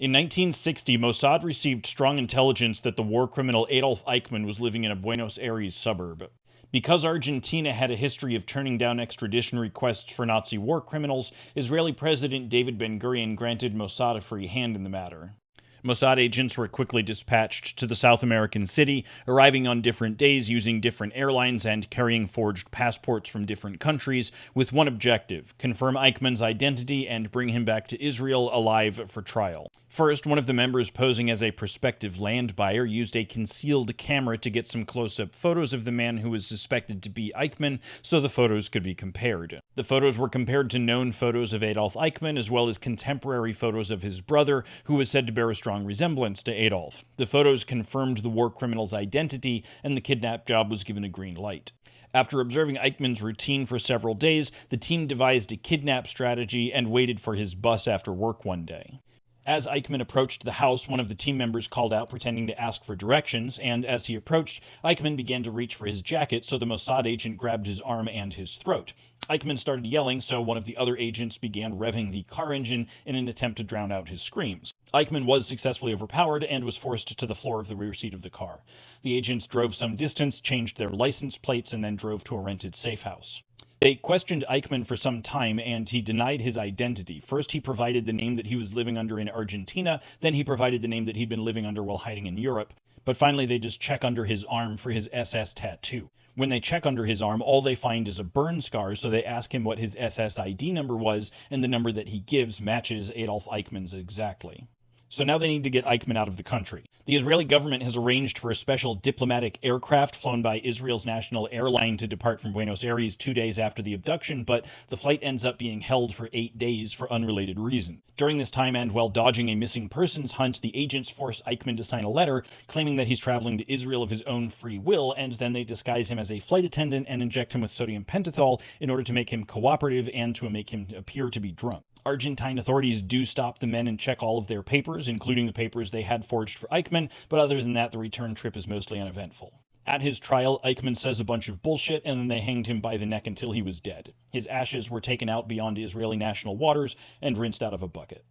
In 1960, Mossad received strong intelligence that the war criminal Adolf Eichmann was living in a Buenos Aires suburb. Because Argentina had a history of turning down extradition requests for Nazi war criminals, Israeli President David Ben-Gurion granted Mossad a free hand in the matter. Mossad agents were quickly dispatched to the South American city, arriving on different days using different airlines and carrying forged passports from different countries, with one objective: confirm Eichmann's identity and bring him back to Israel alive for trial. First, one of the members posing as a prospective land buyer used a concealed camera to get some close-up photos of the man who was suspected to be Eichmann, so the photos could be compared. The photos were compared to known photos of Adolf Eichmann, as well as contemporary photos of his brother, who was said to bear a strong resemblance to Adolf. The photos confirmed the war criminal's identity, and the kidnap job was given a green light. After observing Eichmann's routine for several days, the team devised a kidnap strategy and waited for his bus after work one day. As Eichmann approached the house, one of the team members called out pretending to ask for directions, and as he approached, Eichmann began to reach for his jacket, so the Mossad agent grabbed his arm and his throat. Eichmann started yelling, so one of the other agents began revving the car engine in an attempt to drown out his screams. Eichmann was successfully overpowered and was forced to the floor of the rear seat of the car. The agents drove some distance, changed their license plates, and then drove to a rented safe house. They questioned Eichmann for some time, and he denied his identity. First, he provided the name that he was living under in Argentina, then he provided the name that he'd been living under while hiding in Europe. But finally, they just check under his arm for his SS tattoo. When they check under his arm, all they find is a burn scar, so they ask him what his SS ID number was, and the number that he gives matches Adolf Eichmann's exactly. So now they need to get Eichmann out of the country. The Israeli government has arranged for a special diplomatic aircraft flown by Israel's national airline to depart from Buenos Aires 2 days after the abduction, but the flight ends up being held for 8 days for unrelated reason. During this time, and while dodging a missing persons hunt, the agents force Eichmann to sign a letter claiming that he's traveling to Israel of his own free will, and then they disguise him as a flight attendant and inject him with sodium pentothal in order to make him cooperative and to make him appear to be drunk. Argentine authorities do stop the men and check all of their papers, including the papers they had forged for Eichmann, but other than that, the return trip is mostly uneventful. At his trial, Eichmann says a bunch of bullshit, and then they hanged him by the neck until he was dead. His ashes were taken out beyond Israeli national waters and rinsed out of a bucket.